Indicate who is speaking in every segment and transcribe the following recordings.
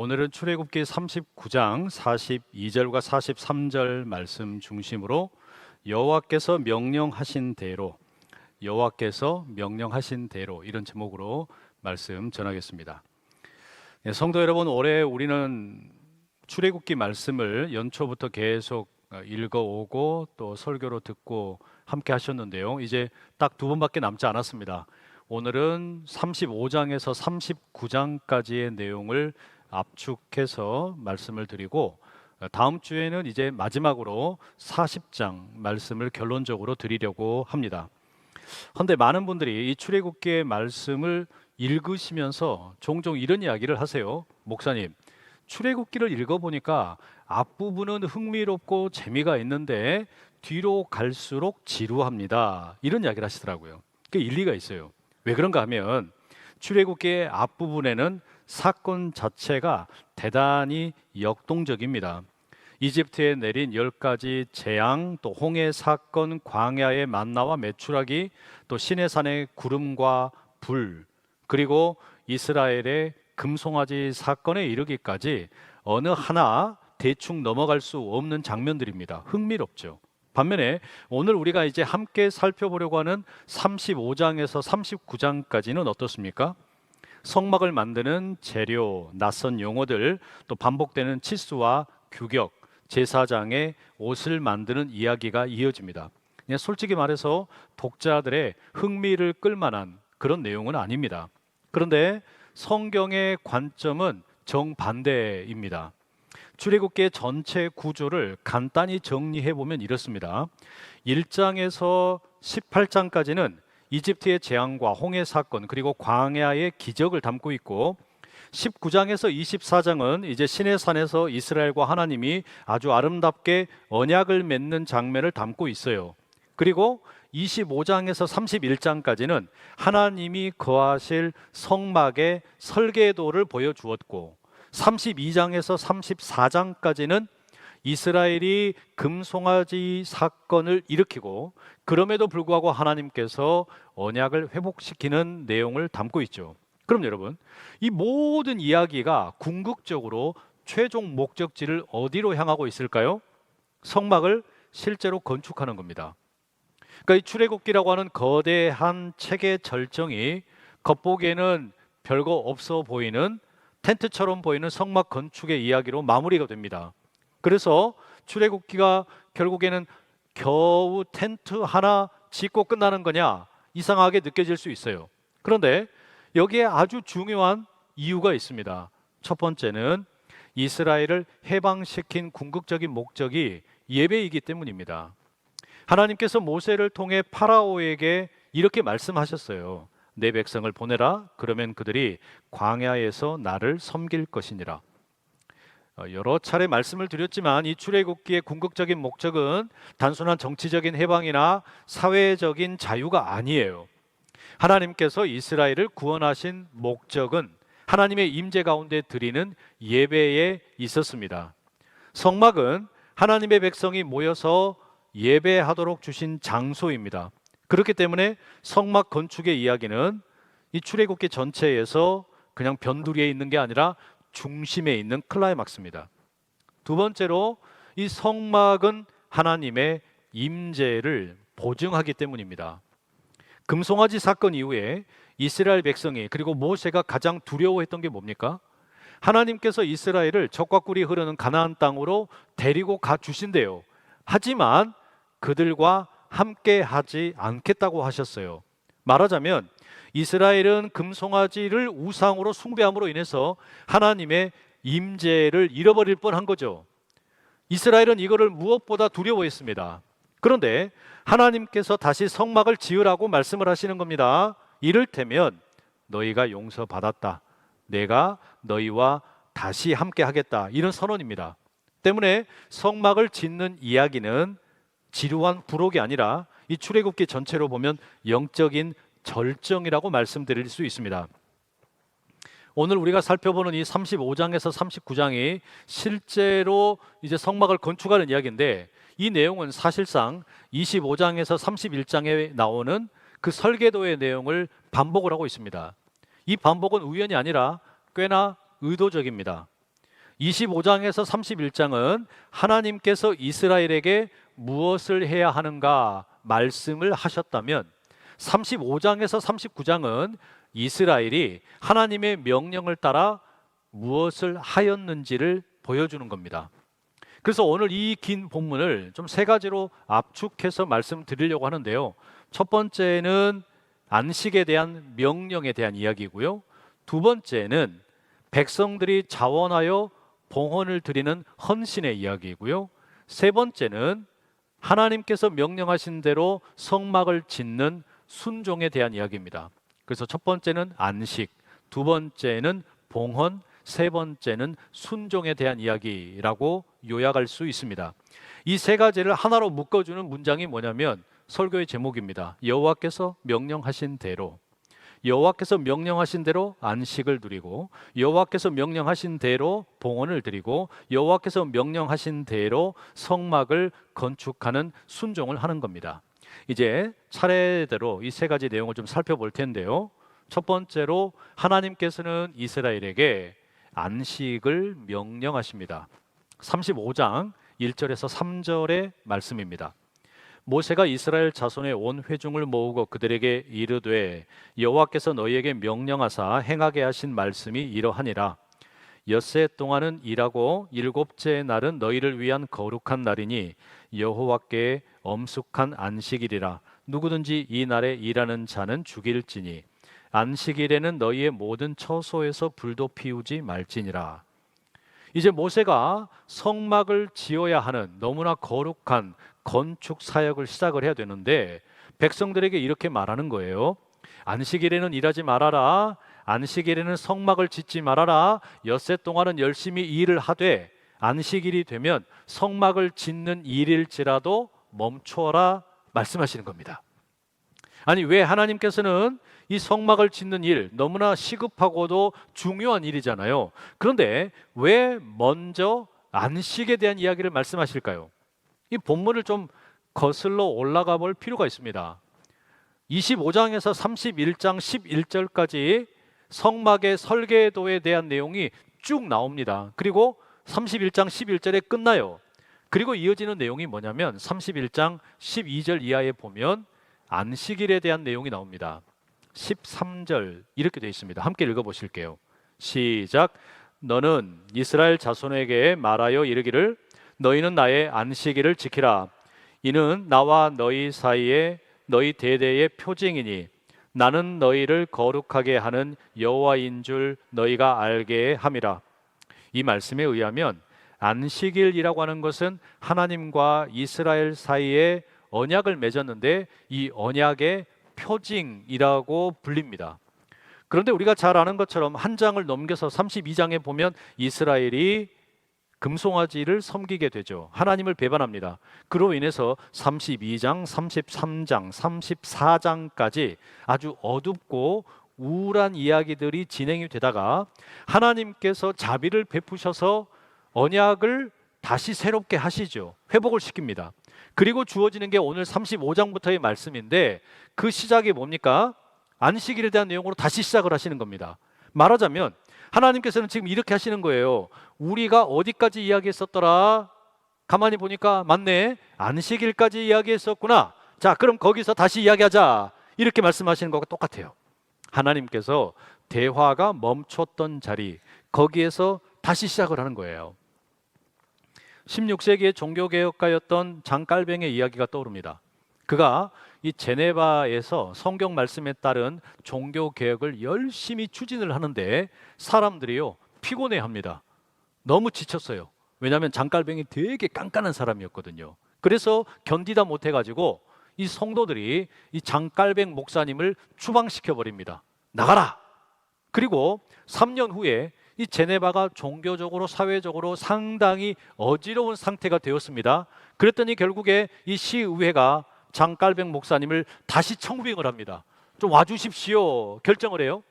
Speaker 1: 오늘은 출애굽기 39장 42절과 43절 말씀 중심으로 여호와께서 명령하신 대로 이런 제목으로 말씀 전하겠습니다. 성도 여러분, 올해 우리는 출애굽기 말씀을 연초부터 계속 읽어오고 또 설교로 듣고 함께 하셨는데요. 이제 딱 두 번밖에 남지 않았습니다. 오늘은 35장에서 39장까지의 내용을 압축해서 말씀을 드리고, 다음 주에는 이제 마지막으로 40장 말씀을 결론적으로 드리려고 합니다. 그런데 많은 분들이 이 출애굽기의 말씀을 읽으시면서 종종 이런 이야기를 하세요. 목사님, 출애굽기를 읽어보니까 앞부분은 흥미롭고 재미가 있는데 뒤로 갈수록 지루합니다. 이런 이야기를 하시더라고요. 그게 일리가 있어요. 왜 그런가 하면 출애굽기의 앞부분에는 사건 자체가 대단히 역동적입니다. 이집트에 내린 10가지 재앙, 또 홍해 사건, 광야의 만나와 메추라기, 또 시내산의 구름과 불, 그리고 이스라엘의 금송아지 사건에 이르기까지 어느 하나 대충 넘어갈 수 없는 장면들입니다. 흥미롭죠. 반면에 오늘 우리가 이제 함께 살펴보려고 하는 35장에서 39장까지는 어떻습니까? 성막을 만드는 재료, 낯선 용어들, 또 반복되는 치수와 규격, 제사장의 옷을 만드는 이야기가 이어집니다. 그냥 솔직히 말해서 독자들의 흥미를 끌만한 그런 내용은 아닙니다. 그런데 성경의 관점은 정반대입니다. 출애굽기의 전체 구조를 간단히 정리해 보면 이렇습니다. 1장에서 18장까지는 이집트의 재앙과 홍해 사건, 그리고 광야의 기적을 담고 있고, 19장에서 24장은 이제 시내산에서 이스라엘과 하나님이 아주 아름답게 언약을 맺는 장면을 담고 있어요. 그리고 25장에서 31장까지는 하나님이 거하실 성막의 설계도를 보여주었고, 32장에서 34장까지는 이스라엘이 금송아지 사건을 일으키고, 그럼에도 불구하고 하나님께서 언약을 회복시키는 내용을 담고 있죠. 그럼 여러분, 이 모든 이야기가 궁극적으로 최종 목적지를 어디로 향하고 있을까요? 성막을 실제로 건축하는 겁니다. 그러니까 이 출애굽기라고 하는 거대한 책의 절정이 겉보기에는 별거 없어 보이는 텐트처럼 보이는 성막 건축의 이야기로 마무리가 됩니다. 그래서 출애굽기가 결국에는 겨우 텐트 하나 짓고 끝나는 거냐, 이상하게 느껴질 수 있어요. 그런데 여기에 아주 중요한 이유가 있습니다. 첫 번째는 이스라엘을 해방시킨 궁극적인 목적이 예배이기 때문입니다. 하나님께서 모세를 통해 파라오에게 이렇게 말씀하셨어요. 내 백성을 보내라. 그러면 그들이 광야에서 나를 섬길 것이니라. 여러 차례 말씀을 드렸지만 이 출애굽기의 궁극적인 목적은 단순한 정치적인 해방이나 사회적인 자유가 아니에요. 하나님께서 이스라엘을 구원하신 목적은 하나님의 임재 가운데 드리는 예배에 있었습니다. 성막은 하나님의 백성이 모여서 예배하도록 주신 장소입니다. 그렇기 때문에 성막 건축의 이야기는 이 출애굽기 전체에서 그냥 변두리에 있는 게 아니라 중심에 있는 클라이막스입니다. 두 번째로 이 성막은 하나님의 임재를 보증하기 때문입니다. 금송아지 사건 이후에 이스라엘 백성이, 그리고 모세가 가장 두려워했던 게 뭡니까? 하나님께서 이스라엘을 적과 꿀이 흐르는 가나안 땅으로 데리고 가 주신대요. 하지만 그들과 함께 하지 않겠다고 하셨어요. 말하자면 이스라엘은 금송아지를 우상으로 숭배함으로 인해서 하나님의 임재를 잃어버릴 뻔한 거죠. 이스라엘은 이거를 무엇보다 두려워했습니다. 그런데 하나님께서 다시 성막을 지으라고 말씀을 하시는 겁니다. 이를테면 너희가 용서받았다, 내가 너희와 다시 함께 하겠다, 이런 선언입니다. 때문에 성막을 짓는 이야기는 지루한 부록이 아니라 이 출애굽기 전체로 보면 영적인 절정이라고 말씀드릴 수 있습니다. 오늘 우리가 살펴보는 이 35장에서 39장이 실제로 이제 성막을 건축하는 이야기인데, 이 내용은 사실상 25장에서 31장에 나오는 그 설계도의 내용을 반복을 하고 있습니다. 이 반복은 우연이 아니라 꽤나 의도적입니다. 25장에서 31장은 하나님께서 이스라엘에게 무엇을 해야 하는가 말씀을 하셨다면 35장에서 39장은 이스라엘이 하나님의 명령을 따라 무엇을 하였는지를 보여주는 겁니다. 그래서 오늘 이 긴 본문을 좀 세 가지로 압축해서 말씀드리려고 하는데요. 첫 번째는 안식에 대한 명령에 대한 이야기고요. 두 번째는 백성들이 자원하여 봉헌을 드리는 헌신의 이야기이고요. 세 번째는 하나님께서 명령하신 대로 성막을 짓는 순종에 대한 이야기입니다. 그래서 첫 번째는 안식, 두 번째는 봉헌, 세 번째는 순종에 대한 이야기라고 요약할 수 있습니다. 이 세 가지를 하나로 묶어주는 문장이 뭐냐면 설교의 제목입니다. 여호와께서 명령하신 대로. 여호와께서 명령하신 대로 안식을 누리고, 여호와께서 명령하신 대로 봉헌을 드리고, 여호와께서 명령하신 대로 성막을 건축하는 순종을 하는 겁니다. 이제 차례대로 이 세 가지 내용을 좀 살펴볼 텐데요. 첫 번째로 하나님께서는 이스라엘에게 안식을 명령하십니다. 35장 1절에서 3절의 말씀입니다. 모세가 이스라엘 자손의 온 회중을 모으고 그들에게 이르되 여호와께서 너희에게 명령하사 행하게 하신 말씀이 이러하니라. 엿새 동안은 일하고 일곱째 날은 너희를 위한 거룩한 날이니 여호와께 엄숙한 안식일이라. 누구든지 이 날에 일하는 자는 죽일지니 안식일에는 너희의 모든 처소에서 불도 피우지 말지니라. 이제 모세가 성막을 지어야 하는 너무나 거룩한 건축 사역을 시작을 해야 되는데 백성들에게 이렇게 말하는 거예요. 안식일에는 일하지 말아라. 안식일에는 성막을 짓지 말아라. 엿새 동안은 열심히 일을 하되 안식일이 되면 성막을 짓는 일일지라도 멈추어라 말씀하시는 겁니다. 아니, 왜 하나님께서는 이 성막을 짓는 일, 너무나 시급하고도 중요한 일이잖아요. 그런데 왜 먼저 안식에 대한 이야기를 말씀하실까요? 이 본문을 좀 거슬러 올라가 볼 필요가 있습니다. 25장에서 31장 11절까지 성막의 설계도에 대한 내용이 쭉 나옵니다. 그리고 31장 11절에 끝나요. 그리고 이어지는 내용이 뭐냐면 31장 12절 이하에 보면 안식일에 대한 내용이 나옵니다. 13절 이렇게 되어 있습니다. 함께 읽어보실게요. 시작. 너는 이스라엘 자손에게 말하여 이르기를 너희는 나의 안식일을 지키라. 이는 나와 너희 사이에 너희 대대의 표징이니 나는 너희를 거룩하게 하는 여호와인 줄 너희가 알게 함이라. 이 말씀에 의하면 안식일이라고 하는 것은 하나님과 이스라엘 사이에 언약을 맺었는데 이 언약의 표징이라고 불립니다. 그런데 우리가 잘 아는 것처럼 한 장을 넘겨서 32장에 보면 이스라엘이 금송아지를 섬기게 되죠. 하나님을 배반합니다. 그로 인해서 32장, 33장, 34장까지 아주 어둡고 우울한 이야기들이 진행이 되다가 하나님께서 자비를 베푸셔서 언약을 다시 새롭게 하시죠. 회복을 시킵니다. 그리고 주어지는 게 오늘 35장부터의 말씀인데 그 시작이 뭡니까? 안식일에 대한 내용으로 다시 시작을 하시는 겁니다. 말하자면 하나님께서는 지금 이렇게 하시는 거예요. 우리가 어디까지 이야기했었더라? 가만히 보니까 맞네. 안식일까지 이야기했었구나. 자, 그럼 거기서 다시 이야기하자. 이렇게 말씀하시는 것과 똑같아요. 하나님께서 대화가 멈췄던 자리, 거기에서 다시 시작을 하는 거예요. 16세기의 종교개혁가였던 장깔뱅의 이야기가 떠오릅니다. 그가 이 제네바에서 성경 말씀에 따른 종교개혁을 열심히 추진을 하는데 사람들이요 피곤해합니다. 너무 지쳤어요. 왜냐하면 장깔뱅이 되게 깐깐한 사람이었거든요. 그래서 견디다 못해가지고 이 성도들이 이 장깔뱅 목사님을 추방시켜버립니다. 나가라! 그리고 3년 후에 이 제네바가 종교적으로 사회적으로 상당히 어지러운 상태가 되었습니다. 그랬더니 결국에 이 시의회가 장깔뱅 목사님을 다시 청빙을 합니다. 좀 와주십시오 결정을 해요.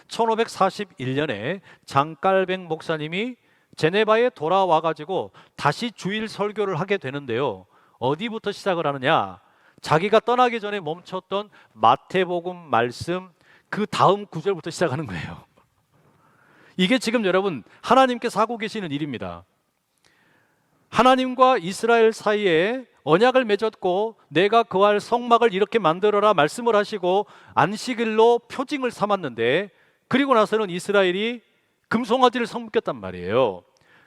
Speaker 1: 1541년에 장깔뱅 목사님이 제네바에 돌아와가지고 다시 주일 설교를 하게 되는데요. 어디부터 시작을 하느냐? 자기가 떠나기 전에 멈췄던 마태복음 말씀 그 다음 구절부터 시작하는 거예요. 이게 지금 여러분 하나님께서 하고 계시는 일입니다. 하나님과 이스라엘 사이에 언약을 맺었고 내가 거할 성막을 이렇게 만들어라 말씀을 하시고 안식일로 표징을 삼았는데, 그리고 나서는 이스라엘이 금송아지를 섬겼단 말이에요.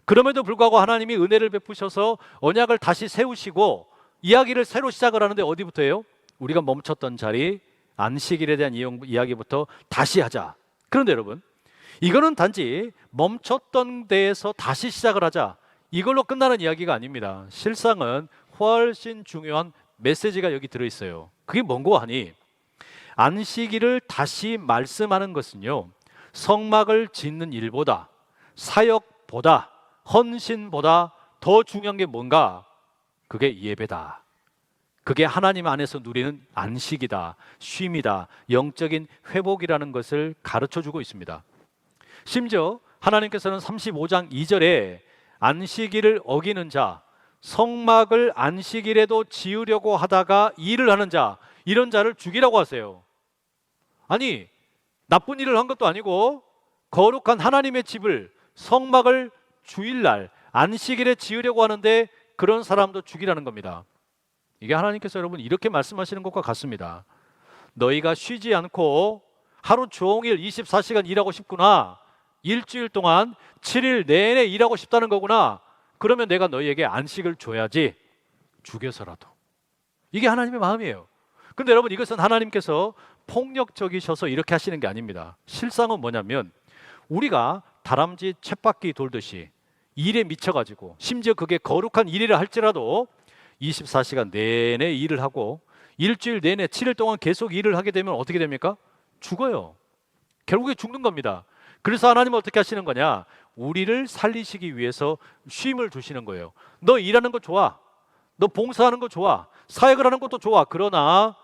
Speaker 1: 그럼에도 불구하고 하나님이 은혜를 베푸셔서 언약을 다시 세우시고 이야기를 새로 시작을 하는데 어디부터예요? 우리가 멈췄던 자리, 안식일에 대한 이야기부터 다시 하자. 그런데 여러분, 이거는 단지 멈췄던 데에서 다시 시작을 하자, 이걸로 끝나는 이야기가 아닙니다. 실상은 훨씬 중요한 메시지가 여기 들어있어요. 그게 뭔고 하니, 안식일을 다시 말씀하는 것은요, 성막을 짓는 일보다, 사역보다, 헌신보다 더 중요한 게 뭔가? 그게 예배다. 그게 하나님 안에서 누리는 안식이다, 쉼이다, 영적인 회복이라는 것을 가르쳐주고 있습니다. 심지어 하나님께서는 35장 2절에 안식일을 어기는 자, 성막을 안식일에도 지으려고 하다가 일을 하는 자, 이런 자를 죽이라고 하세요. 아니, 나쁜 일을 한 것도 아니고 거룩한 하나님의 집을, 성막을 주일날 안식일에 지으려고 하는데 그런 사람도 죽이라는 겁니다. 이게 하나님께서 여러분 이렇게 말씀하시는 것과 같습니다. 너희가 쉬지 않고 하루 종일 24시간 일하고 싶구나, 일주일 동안 7일 내내 일하고 싶다는 거구나, 그러면 내가 너희에게 안식을 줘야지, 죽여서라도. 이게 하나님의 마음이에요. 근데 여러분, 이것은 하나님께서 폭력적이셔서 이렇게 하시는 게 아닙니다. 실상은 뭐냐면, 우리가 다람쥐 쳇바퀴 돌듯이 일에 미쳐가지고, 심지어 그게 거룩한 일이라 할지라도 24시간 내내 일을 하고 일주일 내내 7일 동안 계속 일을 하게 되면 어떻게 됩니까? 죽어요. 결국에 죽는 겁니다. 그래서 하나님은 어떻게 하시는 거냐? 우리를 살리시기 위해서 쉼을 주시는 거예요. 너 일하는 거 좋아, 너 봉사하는 거 좋아, 사역을 하는 것도 좋아. 그러나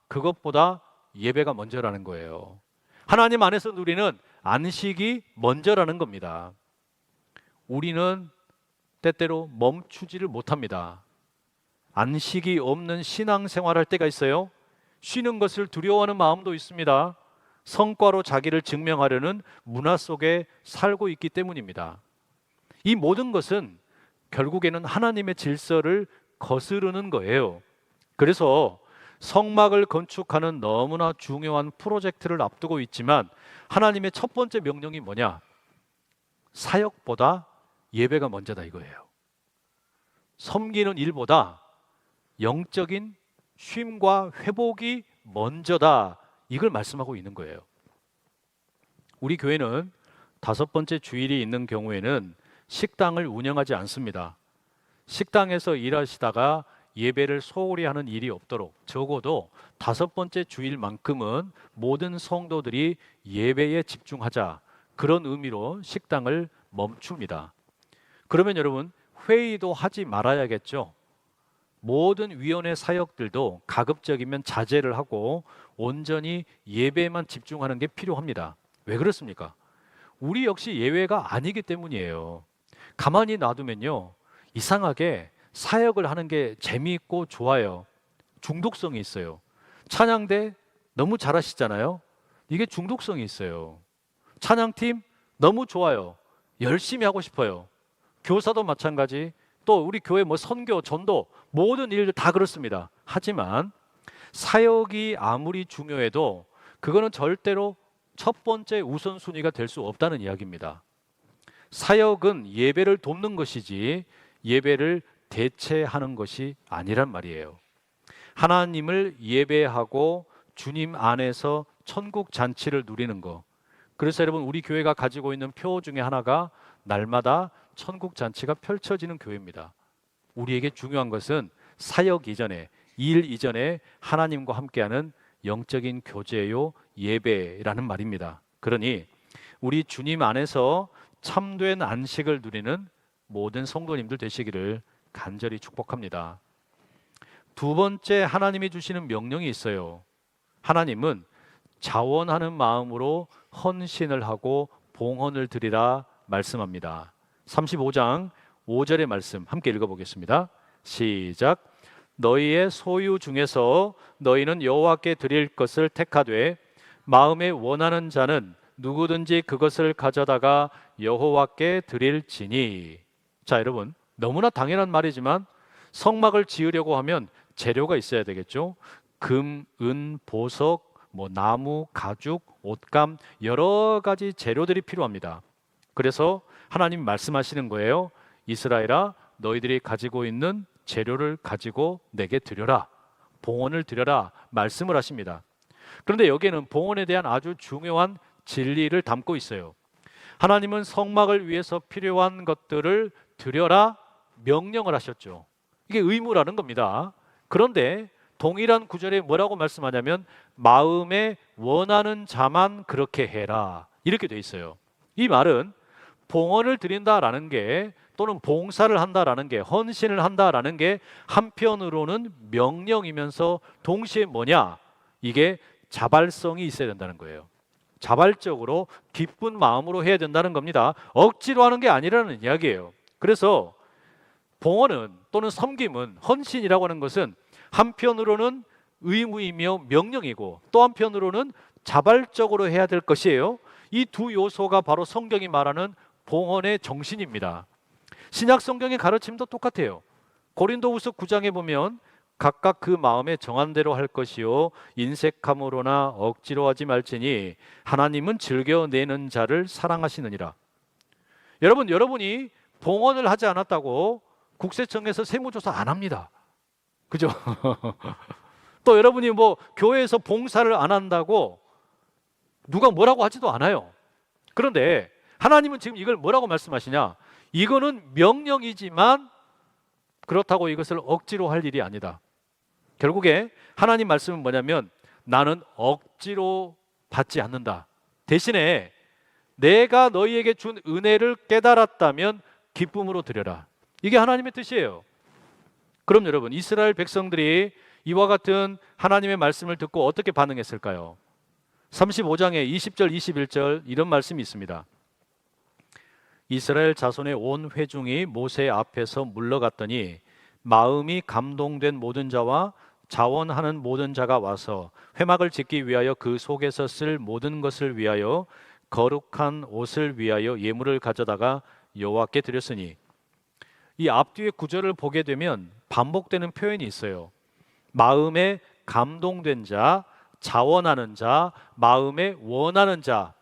Speaker 1: 그것보다 예배가 먼저라는 거예요. 하나님 안에서 누리는 안식이 먼저라는 겁니다. 우리는 때때로 멈추지를 못합니다. 안식이 없는 신앙생활 할 때가 있어요. 쉬는 것을 두려워하는 마음도 있습니다. 성과로 자기를 증명하려는 문화 속에 살고 있기 때문입니다. 이 모든 것은 결국에는 하나님의 질서를 거스르는 거예요. 그래서 성막을 건축하는 너무나 중요한 프로젝트를 앞두고 있지만 하나님의 첫 번째 명령이 뭐냐? 사역보다 예배가 먼저다 이거예요. 섬기는 일보다 영적인 쉼과 회복이 먼저다, 이걸 말씀하고 있는 거예요. 우리 교회는 5번째 주일이 있는 경우에는 식당을 운영하지 않습니다. 식당에서 일하시다가 예배를 소홀히 하는 일이 없도록 적어도 5번째 주일만큼은 모든 성도들이 예배에 집중하자, 그런 의미로 식당을 멈춥니다. 그러면 여러분, 회의도 하지 말아야겠죠. 모든 위원회 사역들도 가급적이면 자제를 하고 온전히 예배에만 집중하는 게 필요합니다. 왜 그렇습니까? 우리 역시 예외가 아니기 때문이에요. 가만히 놔두면요, 이상하게 사역을 하는 게 재미있고 좋아요. 중독성이 있어요. 찬양대 너무 잘하시잖아요. 이게 중독성이 있어요. 찬양팀 너무 좋아요. 열심히 하고 싶어요. 교사도 마찬가지, 또 우리 교회 선교, 전도, 모든 일들 다 그렇습니다. 하지만 사역이 아무리 중요해도 그거는 절대로 첫 번째 우선순위가 될 수 없다는 이야기입니다. 사역은 예배를 돕는 것이지 예배를 대체하는 것이 아니란 말이에요. 하나님을 예배하고 주님 안에서 천국 잔치를 누리는 것. 그래서 여러분, 우리 교회가 가지고 있는 표 중에 하나가 날마다 천국 잔치가 펼쳐지는 교회입니다. 우리에게 중요한 것은 사역 이전에, 일 이전에 하나님과 함께하는 영적인 교제요, 예배라는 말입니다. 그러니 우리 주님 안에서 참된 안식을 누리는 모든 성도님들 되시기를 간절히 축복합니다. 두 번째, 하나님이 주시는 명령이 있어요. 하나님은 자원하는 마음으로 헌신을 하고 봉헌을 드리라 말씀합니다. 35장 5절의 말씀 함께 읽어보겠습니다. 시작. 너희의 소유 중에서 너희는 여호와께 드릴 것을 택하되 마음에 원하는 자는 누구든지 그것을 가져다가 여호와께 드릴지니. 자, 여러분, 너무나 당연한 말이지만 성막을 지으려고 하면 재료가 있어야 되겠죠. 금, 은, 보석, 나무, 가죽, 옷감, 여러 가지 재료들이 필요합니다. 그래서 하나님 말씀하시는 거예요. 이스라엘아, 너희들이 가지고 있는 재료를 가지고 내게 드려라, 봉헌을 드려라 말씀을 하십니다. 그런데 여기에는 봉헌에 대한 아주 중요한 진리를 담고 있어요. 하나님은 성막을 위해서 필요한 것들을 드려라 명령을 하셨죠. 이게 의무라는 겁니다. 그런데 동일한 구절에 뭐라고 말씀하냐면 마음에 원하는 자만 그렇게 해라, 이렇게 돼 있어요. 이 말은 봉헌을 드린다라는 게, 또는 봉사를 한다라는 게, 헌신을 한다라는 게 한편으로는 명령이면서 동시에 뭐냐? 이게 자발성이 있어야 된다는 거예요. 자발적으로 기쁜 마음으로 해야 된다는 겁니다. 억지로 하는 게 아니라는 이야기예요. 그래서 봉헌은, 또는 섬김은, 헌신이라고 하는 것은 한편으로는 의무이며 명령이고 또 한편으로는 자발적으로 해야 될 것이에요. 이 두 요소가 바로 성경이 말하는 봉헌의 정신입니다. 신약 성경의 가르침도 똑같아요. 고린도후서 9장에 보면 각각 그 마음에 정한 대로 할 것이요 인색함으로나 억지로 하지 말지니 하나님은 즐겨내는 자를 사랑하시느니라. 여러분이 봉헌을 하지 않았다고 국세청에서 세무조사 안 합니다. 그죠? 또 여러분이 교회에서 봉사를 안 한다고 누가 뭐라고 하지도 않아요. 그런데 하나님은 지금 이걸 뭐라고 말씀하시냐? 이거는 명령이지만 그렇다고 이것을 억지로 할 일이 아니다. 결국에 하나님 말씀은 뭐냐면 나는 억지로 받지 않는다. 대신에 내가 너희에게 준 은혜를 깨달았다면 기쁨으로 드려라. 이게 하나님의 뜻이에요. 그럼 여러분, 이스라엘 백성들이 이와 같은 하나님의 말씀을 듣고 어떻게 반응했을까요? 35장에 20절 21절 이런 말씀이 있습니다. 이스라엘 자손의 온 회중이 모세 앞에서 물러갔더니 마음이 감동된 모든 자와 자원하는 모든 자가 와서 회막을 짓기 위하여 그 속에서 쓸 모든 것을 위하여 거룩한 옷을 위하여 예물을 가져다가 여호와께 드렸으니. 이 앞뒤의 구절을 보게 되면 반복되는 표현이 있어요. 마음에 감동된 자, 자원하는 자, 마음에 원하는 자,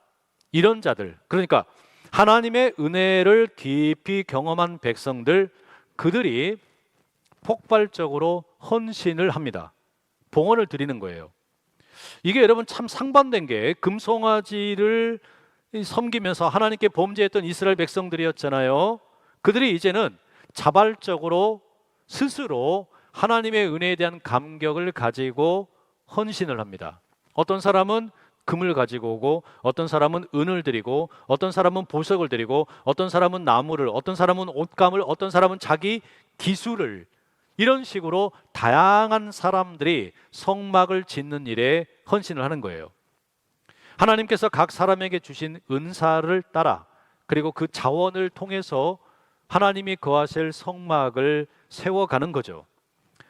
Speaker 1: 이런 자들, 그러니까 하나님의 은혜를 깊이 경험한 백성들, 그들이 폭발적으로 헌신을 합니다. 봉헌을 드리는 거예요. 이게 여러분 참 상반된 게, 금송아지를 섬기면서 하나님께 범죄했던 이스라엘 백성들이었잖아요. 그들이 이제는 자발적으로 스스로 하나님의 은혜에 대한 감격을 가지고 헌신을 합니다. 어떤 사람은 금을 가지고 오고, 어떤 사람은 은을 드리고, 어떤 사람은 보석을 드리고, 어떤 사람은 나무를, 어떤 사람은 옷감을, 어떤 사람은 자기 기술을, 이런 식으로 다양한 사람들이 성막을 짓는 일에 헌신을 하는 거예요. 하나님께서 각 사람에게 주신 은사를 따라, 그리고 그 자원을 통해서 하나님이 거하실 성막을 세워가는 거죠.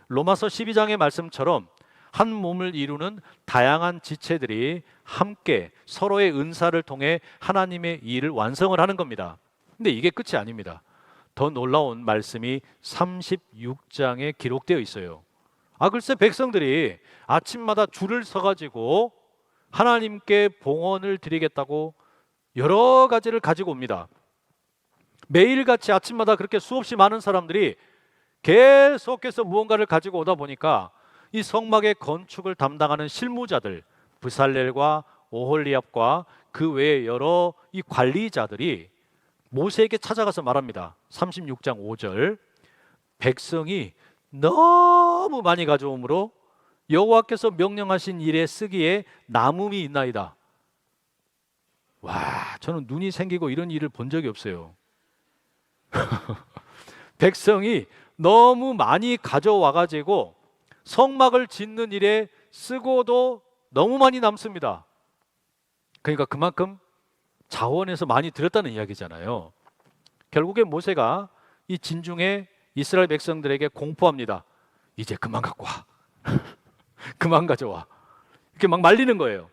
Speaker 1: 로마서 12장의 말씀처럼 한 몸을 이루는 다양한 지체들이 함께 서로의 은사를 통해 하나님의 일을 완성을 하는 겁니다. 근데 이게 끝이 아닙니다. 더 놀라운 말씀이 36장에 기록되어 있어요. 글쎄, 백성들이 아침마다 줄을 서가지고 하나님께 봉헌을 드리겠다고 여러 가지를 가지고 옵니다. 매일같이 아침마다 그렇게 수없이 많은 사람들이 계속해서 무언가를 가지고 오다 보니까 이 성막의 건축을 담당하는 실무자들, 브살렐과 오홀리압과 그 외에 여러 이 관리자들이 모세에게 찾아가서 말합니다. 36장 5절, 백성이 너무 많이 가져오므로 여호와께서 명령하신 일에 쓰기에 남음이 있나이다. 와, 저는 눈이 생기고 이런 일을 본 적이 없어요. 백성이 너무 많이 가져와 가지고 성막을 짓는 일에 쓰고도 너무 많이 남습니다. 그러니까 그만큼 자원해서 많이 드렸다는 이야기잖아요. 결국에 모세가 이 진중에 이스라엘 백성들에게 공포합니다. 이제 그만 갖고 와. 그만 가져와. 이렇게 막 말리는 거예요.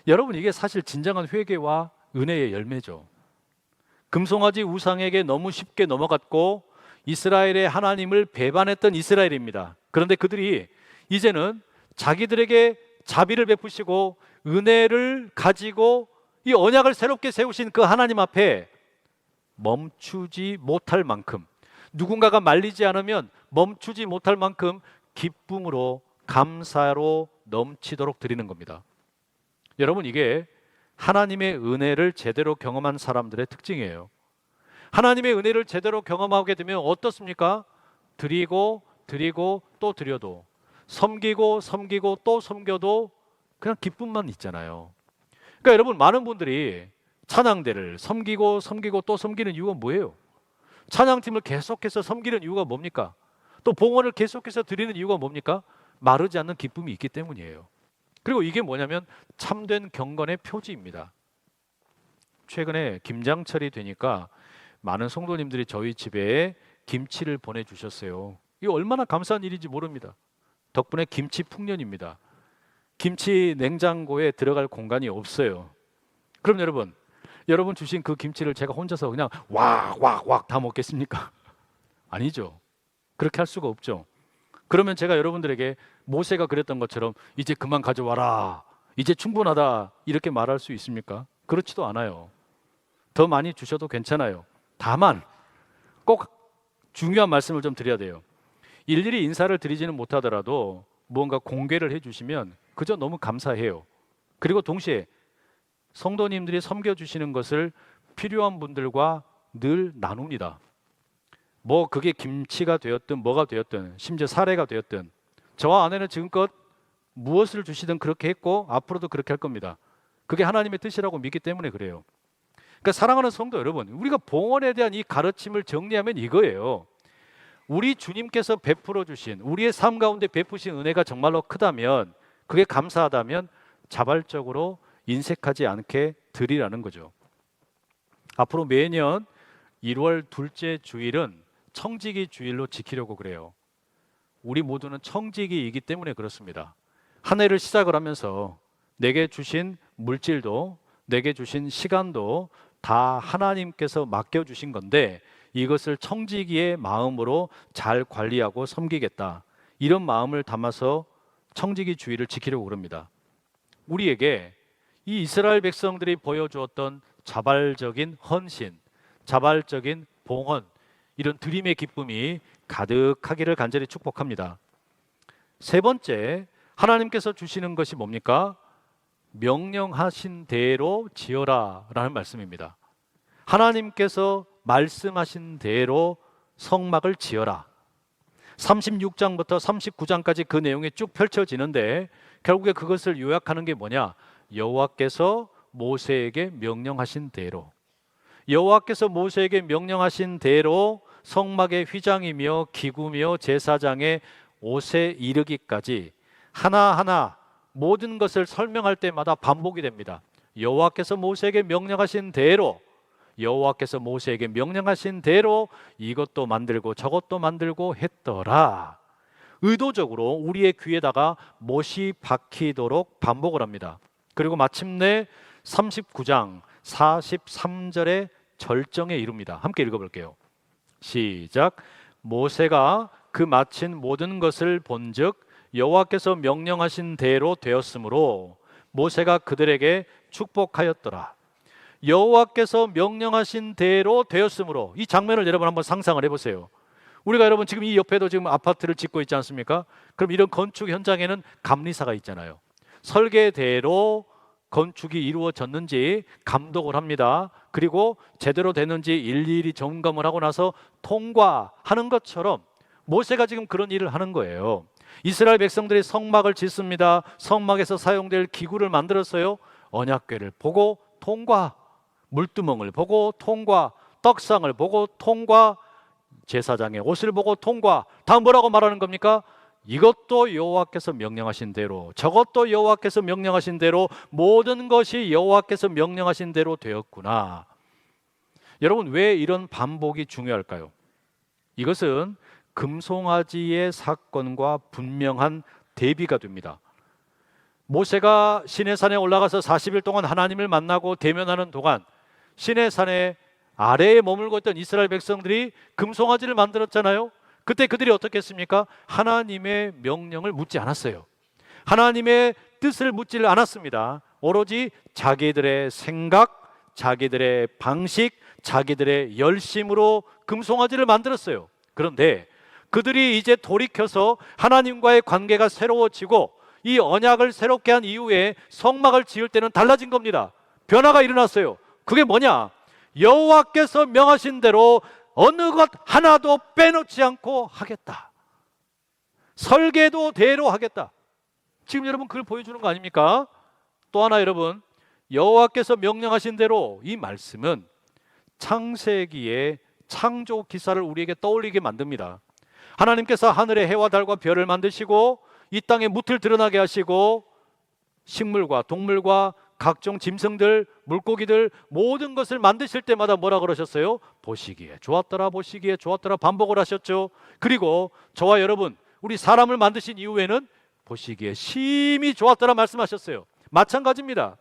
Speaker 1: 여러분, 이게 사실 진정한 회개와 은혜의 열매죠. 금송아지 우상에게 너무 쉽게 넘어갔고 이스라엘의 하나님을 배반했던 이스라엘입니다. 그런데 그들이 이제는 자기들에게 자비를 베푸시고 은혜를 가지고 이 언약을 새롭게 세우신 그 하나님 앞에 멈추지 못할 만큼, 누군가가 말리지 않으면 멈추지 못할 만큼 기쁨으로 감사로 넘치도록 드리는 겁니다. 여러분, 이게 하나님의 은혜를 제대로 경험한 사람들의 특징이에요. 하나님의 은혜를 제대로 경험하게 되면 어떻습니까? 드리고 또 드려도, 섬기고 또 섬겨도 그냥 기쁨만 있잖아요. 그러니까 여러분, 많은 분들이 찬양대를 섬기고 또 섬기는 이유가 뭐예요? 찬양팀을 계속해서 섬기는 이유가 뭡니까? 또 봉헌을 계속해서 드리는 이유가 뭡니까? 마르지 않는 기쁨이 있기 때문이에요. 그리고 이게 뭐냐면 참된 경건의 표지입니다. 최근에 김장철이 되니까 많은 성도님들이 저희 집에 김치를 보내주셨어요. 이게 얼마나 감사한 일인지 모릅니다. 덕분에 김치 풍년입니다. 김치 냉장고에 들어갈 공간이 없어요. 그럼 여러분 주신 그 김치를 제가 혼자서 그냥 왁 다 먹겠습니까? 아니죠. 그렇게 할 수가 없죠. 그러면 제가 여러분들에게 모세가 그랬던 것처럼 이제 그만 가져와라, 이제 충분하다, 이렇게 말할 수 있습니까? 그렇지도 않아요. 더 많이 주셔도 괜찮아요. 다만 꼭 중요한 말씀을 좀 드려야 돼요. 일일이 인사를 드리지는 못하더라도 무언가 공개를 해주시면 그저 너무 감사해요. 그리고 동시에 성도님들이 섬겨주시는 것을 필요한 분들과 늘 나눕니다. 뭐 그게 김치가 되었든 뭐가 되었든 심지어 사례가 되었든 저와 아내는 지금껏 무엇을 주시든 그렇게 했고 앞으로도 그렇게 할 겁니다. 그게 하나님의 뜻이라고 믿기 때문에 그래요. 그러니까 사랑하는 성도 여러분, 우리가 봉헌에 대한 이 가르침을 정리하면 이거예요. 우리 주님께서 베풀어 주신, 우리의 삶 가운데 베푸신 은혜가 정말로 크다면, 그게 감사하다면 자발적으로 인색하지 않게 드리라는 거죠. 앞으로 매년 1월 둘째 주일은 청지기 주일로 지키려고 그래요. 우리 모두는 청지기이기 때문에 그렇습니다. 한 해를 시작을 하면서 내게 주신 물질도, 내게 주신 시간도 다 하나님께서 맡겨주신 건데 이것을 청지기의 마음으로 잘 관리하고 섬기겠다, 이런 마음을 담아서 청지기 주일을 지키려고 그럽니다. 우리에게 이 이스라엘 백성들이 보여주었던 자발적인 헌신, 자발적인 봉헌, 이런 드림의 기쁨이 가득하기를 간절히 축복합니다. 세 번째, 하나님께서 주시는 것이 뭡니까? 명령하신 대로 지어라 라는 말씀입니다. 하나님께서 말씀하신 대로 성막을 지어라. 36장부터 39장까지 그 내용이 쭉 펼쳐지는데 결국에 그것을 요약하는 게 뭐냐? 여호와께서 모세에게 명령하신 대로, 여호와께서 모세에게 명령하신 대로 성막의 휘장이며 기구며 제사장의 옷에 이르기까지 하나하나 모든 것을 설명할 때마다 반복이 됩니다. 여호와께서 모세에게 명령하신 대로, 여호와께서 모세에게 명령하신 대로 이것도 만들고 저것도 만들고 했더라. 의도적으로 우리의 귀에다가 못이 박히도록 반복을 합니다. 그리고 마침내 39장 43절의 절정에 이릅니다. 함께 읽어볼게요. 시작. 모세가 그 마친 모든 것을 본즉 여호와께서 명령하신 대로 되었으므로 모세가 그들에게 축복하였더라. 여호와께서 명령하신 대로 되었으므로, 이 장면을 여러분 한번 상상을 해보세요. 우리가 여러분 지금 이 옆에도 지금 아파트를 짓고 있지 않습니까? 그럼 이런 건축 현장에는 감리사가 있잖아요. 설계대로 건축이 이루어졌는지 감독을 합니다. 그리고 제대로 됐는지 일일이 점검을 하고 나서 통과하는 것처럼 모세가 지금 그런 일을 하는 거예요. 이스라엘 백성들이 성막을 짓습니다. 성막에서 사용될 기구를 만들었어요. 언약궤를 보고 통과, 물두멍을 보고 통과, 떡상을 보고 통과, 제사장의 옷을 보고 통과. 다 뭐라고 말하는 겁니까? 이것도 여호와께서 명령하신 대로, 저것도 여호와께서 명령하신 대로, 모든 것이 여호와께서 명령하신 대로 되었구나. 여러분, 왜 이런 반복이 중요할까요? 이것은 금송아지의 사건과 분명한 대비가 됩니다. 모세가 시내산에 올라가서 40일 동안 하나님을 만나고 대면하는 동안 시내산의 아래에 머물고 있던 이스라엘 백성들이 금송아지를 만들었잖아요. 그때 그들이 어떻게 했습니까? 하나님의 명령을 묻지 않았어요. 하나님의 뜻을 묻지를 않았습니다. 오로지 자기들의 생각, 자기들의 방식, 자기들의 열심으로 금송아지를 만들었어요. 그런데 그들이 이제 돌이켜서 하나님과의 관계가 새로워지고 이 언약을 새롭게 한 이후에 성막을 지을 때는 달라진 겁니다. 변화가 일어났어요. 그게 뭐냐? 여호와께서 명하신 대로 어느 것 하나도 빼놓지 않고 하겠다. 설계도 대로 하겠다. 지금 여러분 그걸 보여주는 거 아닙니까? 또 하나 여러분, 여호와께서 명령하신 대로 이 말씀은 창세기의 창조 기사를 우리에게 떠올리게 만듭니다. 하나님께서 하늘의 해와 달과 별을 만드시고 이 땅에 무틀 드러나게 하시고 식물과 동물과 각종 짐승들, 물고기들 모든 것을 만드실 때마다 뭐라 그러셨어요? 보시기에 좋았더라, 보시기에 좋았더라 반복을 하셨죠. 그리고 저와 여러분, 우리 사람을 만드신 이후에는 보시기에 심히 좋았더라 말씀하셨어요. 마찬가지입니다.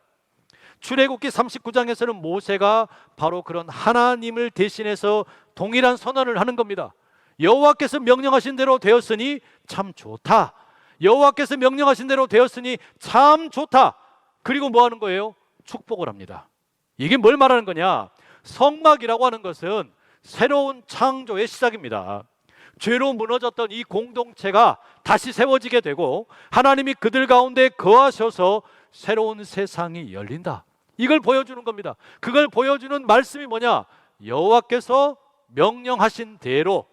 Speaker 1: 출애굽기 39장에서는 모세가 바로 그런 하나님을 대신해서 동일한 선언을 하는 겁니다. 여호와께서 명령하신 대로 되었으니 참 좋다. 여호와께서 명령하신 대로 되었으니 참 좋다. 그리고 뭐 하는 거예요? 축복을 합니다. 이게 뭘 말하는 거냐? 성막이라고 하는 것은 새로운 창조의 시작입니다. 죄로 무너졌던 이 공동체가 다시 세워지게 되고 하나님이 그들 가운데 거하셔서 새로운 세상이 열린다. 이걸 보여주는 겁니다. 그걸 보여주는 말씀이 뭐냐? 여호와께서 명령하신 대로,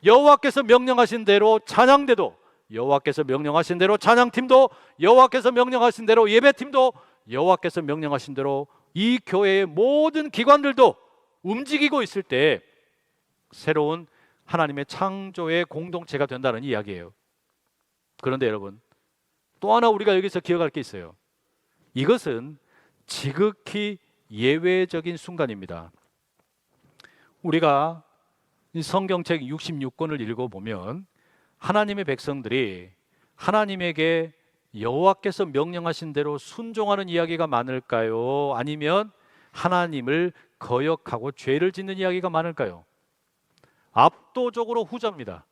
Speaker 1: 여호와께서 명령하신 대로 찬양대도, 여호와께서 명령하신 대로 찬양팀도, 여호와께서 명령하신 대로 예배팀도, 여호와께서 명령하신 대로 이 교회의 모든 기관들도 움직이고 있을 때 새로운 하나님의 창조의 공동체가 된다는 이야기예요. 그런데 여러분, 또 하나 우리가 여기서 기억할 게 있어요. 이것은 지극히 예외적인 순간입니다. 우리가 이 성경책 66권을 읽어보면 하나님의 백성들이 하나님에게 여호와께서 명령하신 대로 순종하는 이야기가 많을까요? 아니면 하나님을 거역하고 죄를 짓는 이야기가 많을까요? 압도적으로 후자입니다.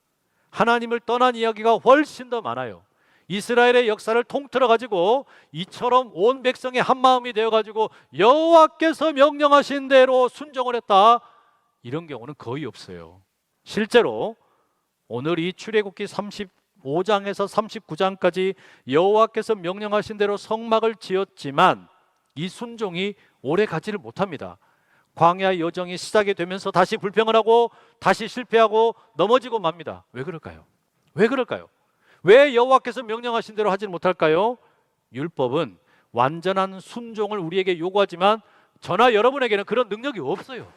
Speaker 1: 하나님을 떠난 이야기가 훨씬 더 많아요. 이스라엘의 역사를 통틀어 가지고 이처럼 온 백성이 한 마음이 되어 가지고 여호와께서 명령하신 대로 순종을 했다, 이런 경우는 거의 없어요. 실제로 오늘 이 출애굽기 35장에서 39장까지 여호와께서 명령하신 대로 성막을 지었지만 이 순종이 오래 가지를 못합니다. 광야 여정이 시작이 되면서 다시 불평을 하고 다시 실패하고 넘어지고 맙니다. 왜 그럴까요? 왜 그럴까요? 왜 여호와께서 명령하신 대로 하지 못할까요? 율법은 완전한 순종을 우리에게 요구하지만 저나 여러분에게는 그런 능력이 없어요.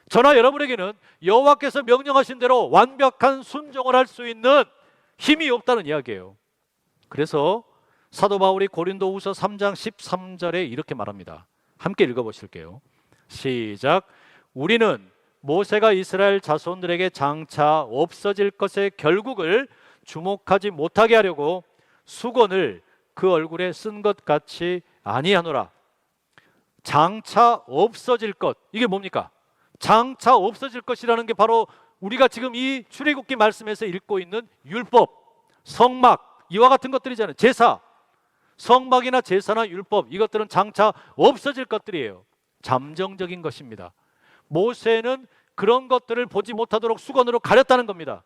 Speaker 1: 저나 여러분에게는 여호와께서 명령하신 대로 완벽한 순종을 할 수 있는 힘이 없다는 이야기예요. 그래서 사도 바울이 고린도후서 3장 13절에 이렇게 말합니다. 함께 읽어보실게요. 시작. 우리는 모세가 이스라엘 자손들에게 장차 없어질 것의 결국을 주목하지 못하게 하려고 수건을 그 얼굴에 쓴 것 같이 아니하노라. 장차 없어질 것, 이게 뭡니까? 장차 없어질 것이라는 게 바로 우리가 지금 이 출애굽기 말씀에서 읽고 있는 율법, 성막, 이와 같은 것들이잖아요. 제사, 성막이나 제사나 율법, 이것들은 장차 없어질 것들이에요. 잠정적인 것입니다. 모세는 그런 것들을 보지 못하도록 수건으로 가렸다는 겁니다.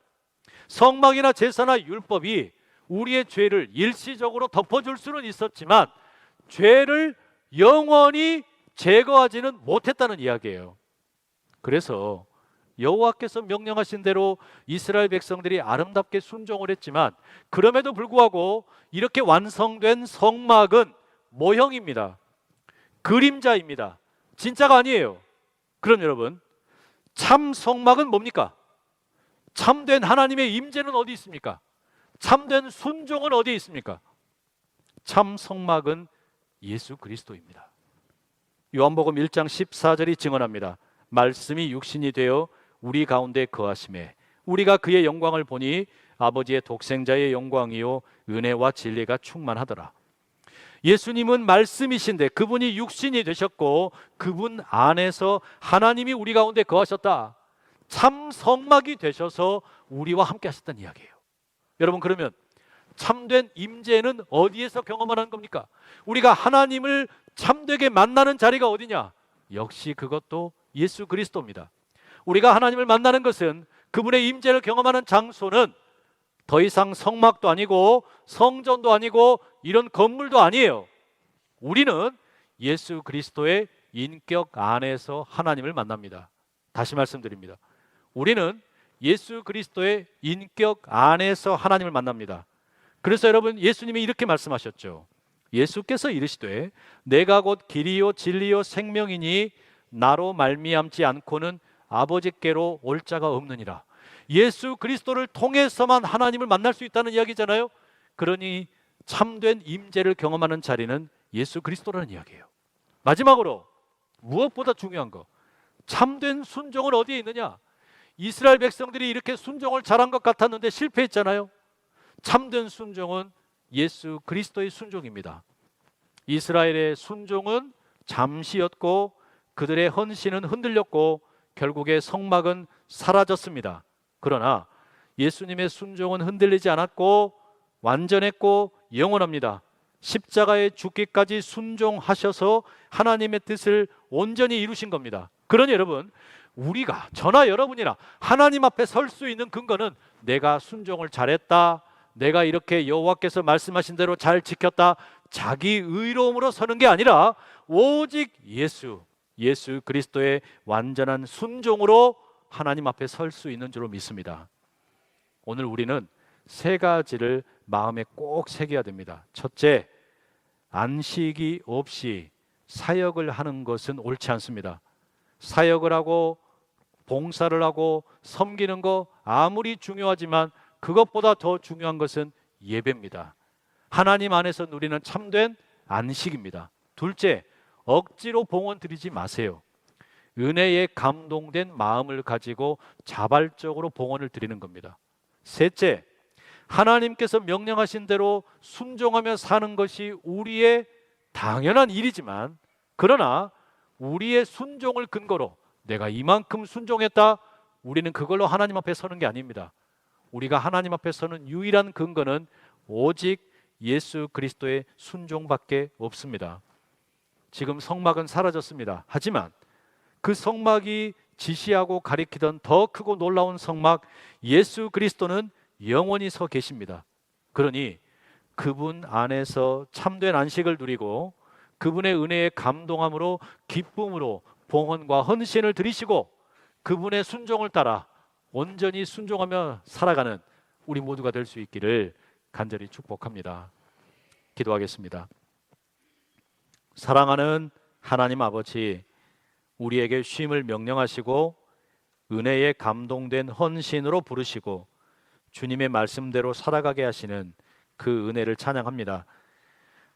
Speaker 1: 성막이나 제사나 율법이 우리의 죄를 일시적으로 덮어줄 수는 있었지만 죄를 영원히 제거하지는 못했다는 이야기예요. 그래서 여호와께서 명령하신 대로 이스라엘 백성들이 아름답게 순종을 했지만 그럼에도 불구하고 이렇게 완성된 성막은 모형입니다. 그림자입니다. 진짜가 아니에요. 그럼 여러분, 참 성막은 뭡니까? 참된 하나님의 임재는 어디 있습니까? 참된 순종은 어디에 있습니까? 참 성막은 예수 그리스도입니다. 요한복음 1장 14절이 증언합니다. 말씀이 육신이 되어 우리 가운데 거하심에 우리가 그의 영광을 보니 아버지의 독생자의 영광이요 은혜와 진리가 충만하더라. 예수님은 말씀이신데 그분이 육신이 되셨고 그분 안에서 하나님이 우리 가운데 거하셨다. 참 성막이 되셔서 우리와 함께 하셨다는 이야기예요. 여러분, 그러면 참된 임재는 어디에서 경험하는 겁니까? 우리가 하나님을 참되게 만나는 자리가 어디냐? 역시 그것도 예수 그리스도입니다. 우리가 하나님을 만나는 것은, 그분의 임재를 경험하는 장소는 더 이상 성막도 아니고 성전도 아니고 이런 건물도 아니에요. 우리는 예수 그리스도의 인격 안에서 하나님을 만납니다. 다시 말씀드립니다. 우리는 예수 그리스도의 인격 안에서 하나님을 만납니다. 그래서 여러분, 예수님이 이렇게 말씀하셨죠. 예수께서 이르시되 내가 곧 길이요 진리요 생명이니 나로 말미암지 않고는 아버지께로 올 자가 없느니라. 예수 그리스도를 통해서만 하나님을 만날 수 있다는 이야기잖아요. 그러니 참된 임재를 경험하는 자리는 예수 그리스도라는 이야기예요. 마지막으로 무엇보다 중요한 거, 참된 순종은 어디에 있느냐? 이스라엘 백성들이 이렇게 순종을 잘한 것 같았는데 실패했잖아요. 참된 순종은 예수 그리스도의 순종입니다. 이스라엘의 순종은 잠시였고 그들의 헌신은 흔들렸고 결국에 성막은 사라졌습니다. 그러나 예수님의 순종은 흔들리지 않았고 완전했고 영원합니다. 십자가에 죽기까지 순종하셔서 하나님의 뜻을 온전히 이루신 겁니다. 그러니 여러분, 우리가, 저나 여러분이나 하나님 앞에 설 수 있는 근거는 내가 순종을 잘했다, 내가 이렇게 여호와께서 말씀하신 대로 잘 지켰다, 자기 의로움으로 서는 게 아니라 오직 예수 그리스도의 완전한 순종으로 하나님 앞에 설 수 있는 줄로 믿습니다. 오늘 우리는 세 가지를 마음에 꼭 새겨야 됩니다. 첫째, 안식이 없이 사역을 하는 것은 옳지 않습니다. 사역을 하고 봉사를 하고 섬기는 거 아무리 중요하지만 그것보다 더 중요한 것은 예배입니다. 하나님 안에서 누리는 참된 안식입니다. 둘째, 억지로 봉헌 드리지 마세요. 은혜에 감동된 마음을 가지고 자발적으로 봉헌을 드리는 겁니다. 셋째, 하나님께서 명령하신 대로 순종하며 사는 것이 우리의 당연한 일이지만, 그러나 우리의 순종을 근거로 내가 이만큼 순종했다, 우리는 그걸로 하나님 앞에 서는 게 아닙니다. 우리가 하나님 앞에 서는 유일한 근거는 오직 예수 그리스도의 순종밖에 없습니다. 지금 성막은 사라졌습니다. 하지만 그 성막이 지시하고 가리키던 더 크고 놀라운 성막 예수 그리스도는 영원히 서 계십니다. 그러니 그분 안에서 참된 안식을 누리고 그분의 은혜에 감동함으로 기쁨으로 봉헌과 헌신을 드리시고 그분의 순종을 따라 온전히 순종하며 살아가는 우리 모두가 될 수 있기를 간절히 축복합니다. 기도하겠습니다. 사랑하는 하나님 아버지, 우리에게 쉼을 명령하시고 은혜에 감동된 헌신으로 부르시고 주님의 말씀대로 살아가게 하시는 그 은혜를 찬양합니다.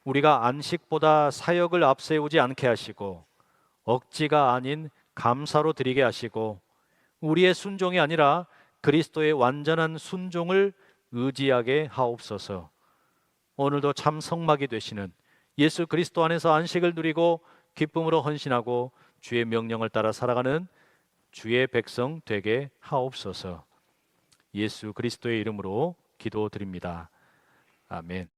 Speaker 1: 우리가 안식보다 사역을 앞세우지 않게 하시고 억지가 아닌 감사로 드리게 하시고 우리의 순종이 아니라 그리스도의 완전한 순종을 의지하게 하옵소서. 오늘도 참 성막이 되시는 예수 그리스도 안에서 안식을 누리고 기쁨으로 헌신하고 주의 명령을 따라 살아가는 주의 백성 되게 하옵소서. 예수 그리스도의 이름으로 기도드립니다. 아멘.